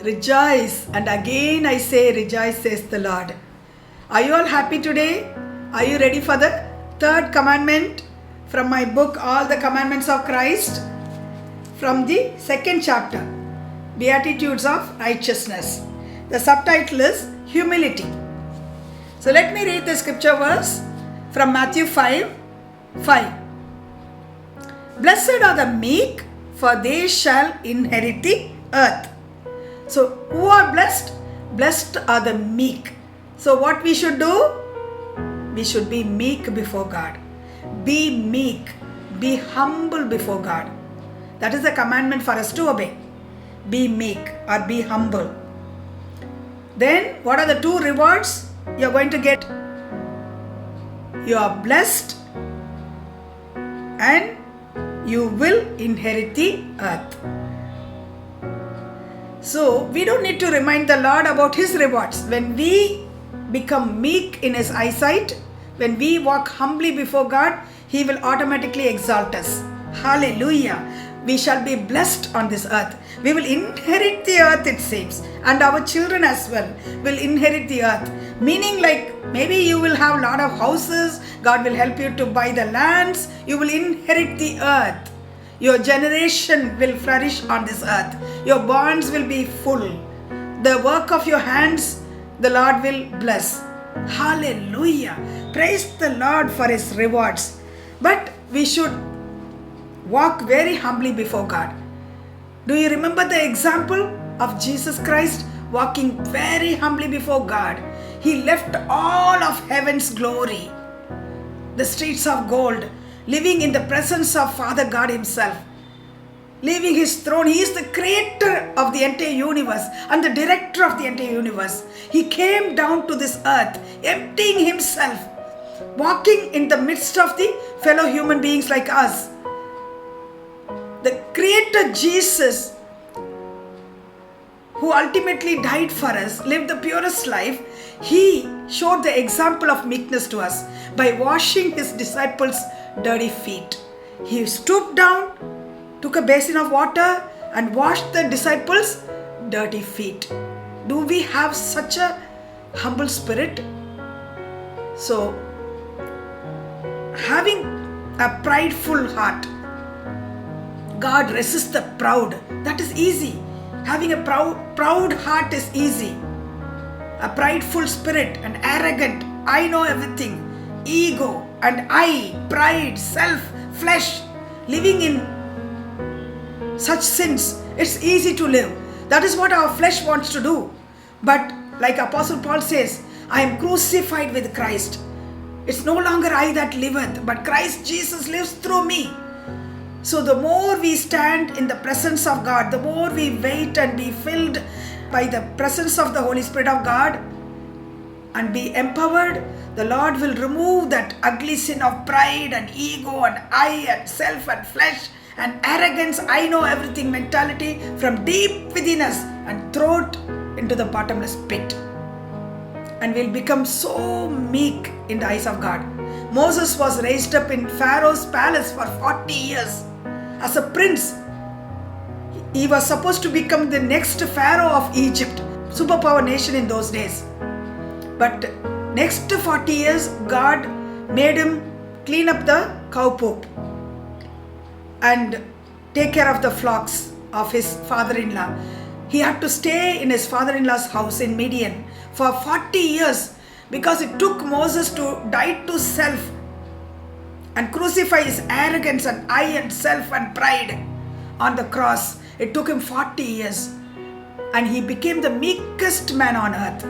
Rejoice, and again I say rejoice, says the Lord. Are you all happy today? Are you ready for the third commandment from my book, All the Commandments of Christ? From the second chapter, Beatitudes of Righteousness. The subtitle is Humility. So let me read the scripture verse from Matthew 5:5. Blessed are the meek, for they shall inherit the earth. So who are blessed? Blessed are the meek. So what we should do? We should be meek before God. Be meek. Be humble before God. That is the commandment for us to obey. Be meek or be humble. Then what are the two rewards you are going to get? You are blessed and you will inherit the earth. So we don't need to remind the Lord about His rewards. When we become meek in His eyesight, when we walk humbly before God, He will automatically exalt us. Hallelujah. We shall be blessed on this earth. We will inherit the earth, it seems. And our children as well will inherit the earth. Meaning, like, maybe you will have a lot of houses. God will help you to buy the lands. You will inherit the earth. Your generation will flourish on this earth. Your barns will be full. The work of your hands, the Lord will bless. Hallelujah. Praise the Lord for His rewards. But we should walk very humbly before God. Do you remember the example of Jesus Christ walking very humbly before God? He left all of heaven's glory, the streets of gold, living in the presence of Father God Himself, leaving His throne. He is the creator of the entire universe and the director of the entire universe. He came down to this earth, emptying Himself, walking in the midst of the fellow human beings like us. The creator Jesus, who ultimately died for us, lived the purest life. He showed the example of meekness to us by washing His disciples' dirty feet. He stooped down, took a basin of water and washed the disciples' dirty feet. Do we have such a humble spirit? So, having a prideful heart, God resists the proud. That is easy. Having a proud heart is easy. A prideful spirit, an arrogant, I know everything, ego and I, pride, self, flesh, living in such sins, it's easy to live. That is what our flesh wants to do. But like Apostle Paul says, I am crucified with Christ. It's no longer I that liveth, but Christ Jesus lives through me. So the more we stand in the presence of God, the more we wait and be filled by the presence of the Holy Spirit of God and be empowered, the Lord will remove that ugly sin of pride and ego and I and self and flesh and arrogance, I know everything mentality from deep within us and throw it into the bottomless pit. And we'll become so meek in the eyes of God. Moses was raised up in Pharaoh's palace for 40 years. As a prince, he was supposed to become the next Pharaoh of Egypt, superpower nation in those days. But next 40 years, God made him clean up the cow poop and take care of the flocks of his father-in-law. He had to stay in his father-in-law's house in Midian for 40 years because it took Moses to die to self and crucify his arrogance and I and self and pride on the cross. It took him 40 years and he became the meekest man on earth.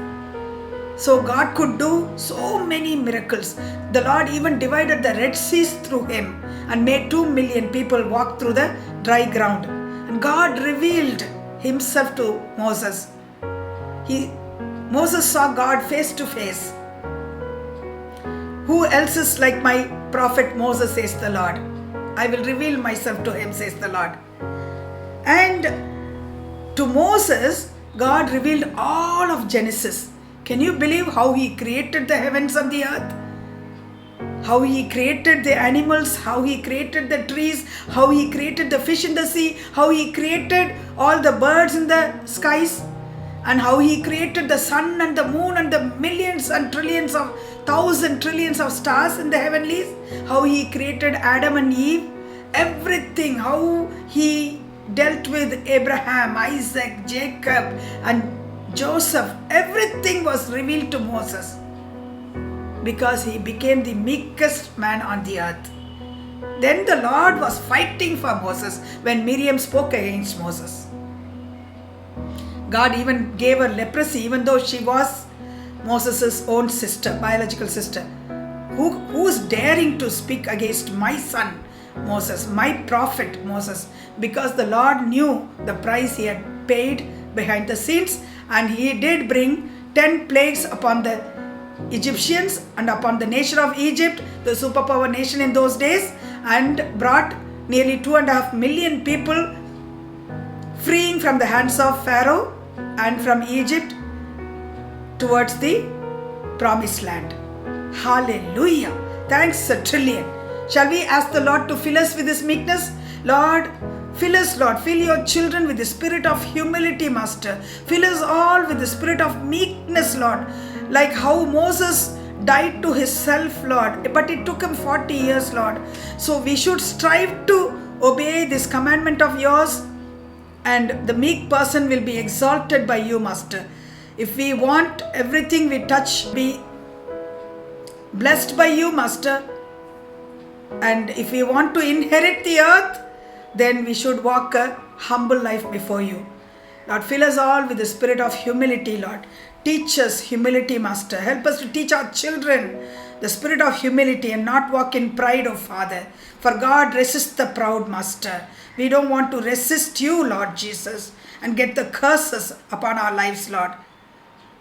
So God could do so many miracles. The Lord even divided the Red Seas through him and made 2 million people walk through the dry ground. And God revealed Himself to Moses. Moses saw God face to face. Who else is like my prophet Moses, says the Lord. I will reveal myself to him, says the Lord. And to Moses, God revealed all of Genesis. Can you believe how He created the heavens and the earth? How He created the animals, how He created the trees, how He created the fish in the sea, how He created all the birds in the skies. and how he created the sun and the moon and the millions and trillions of thousand trillions of stars in the heavenlies, how he created Adam and Eve, everything, how he dealt with Abraham, Isaac, Jacob and Joseph, everything was revealed to Moses because he became the meekest man on the earth. Then the Lord was fighting for Moses when Miriam spoke against Moses. God even gave her leprosy, even though she was Moses' own sister, biological sister. Who's daring to speak against my son Moses, my prophet Moses? Because the Lord knew the price he had paid behind the scenes, and he did bring 10 plagues upon the Egyptians and upon the nation of Egypt, the superpower nation in those days, and brought nearly 2.5 million people freeing from the hands of Pharaoh and from Egypt towards the promised land. Hallelujah. Thanks a trillion. Shall we ask the Lord to fill us with His meekness? Lord, fill us, Lord. Fill your children with the spirit of humility, Master. Fill us all with the spirit of meekness, Lord. Like how Moses died to his self, Lord, but it took him 40 years, Lord. So we should strive to obey this commandment of yours, and the meek person will be exalted by you, Master. If we want everything we touch be blessed by you, Master, and if we want to inherit the earth, then we should walk a humble life before you. Lord, fill us all with the spirit of humility, Lord. Teach us humility, Master. Help us to teach our children the spirit of humility and not walk in pride, oh Father. For God resists the proud, Master. We don't want to resist you, Lord Jesus, and get the curses upon our lives, Lord.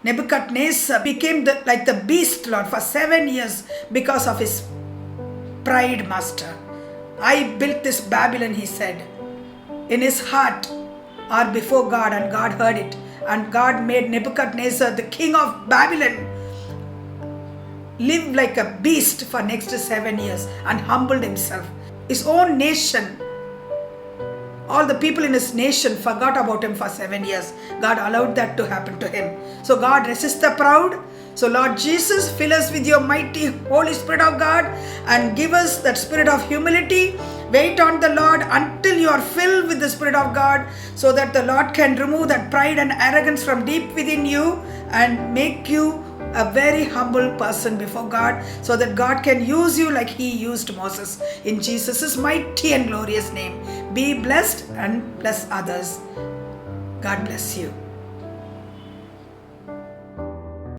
Nebuchadnezzar became like the beast, Lord, for 7 years because of his pride, Master. I built this Babylon, he said, in his heart or before God, and God heard it. And God made Nebuchadnezzar, the king of Babylon, live like a beast for next 7 years and humbled himself. His own nation, all the people in his nation forgot about him for 7 years. God allowed that to happen to him. So God resists the proud. So Lord Jesus, fill us with your mighty Holy Spirit of God and give us that spirit of humility. Wait on the Lord until you are filled with the Spirit of God, so that the Lord can remove that pride and arrogance from deep within you and make you a very humble person before God, so that God can use you like He used Moses. In Jesus' mighty and glorious name, be blessed and bless others. God bless you.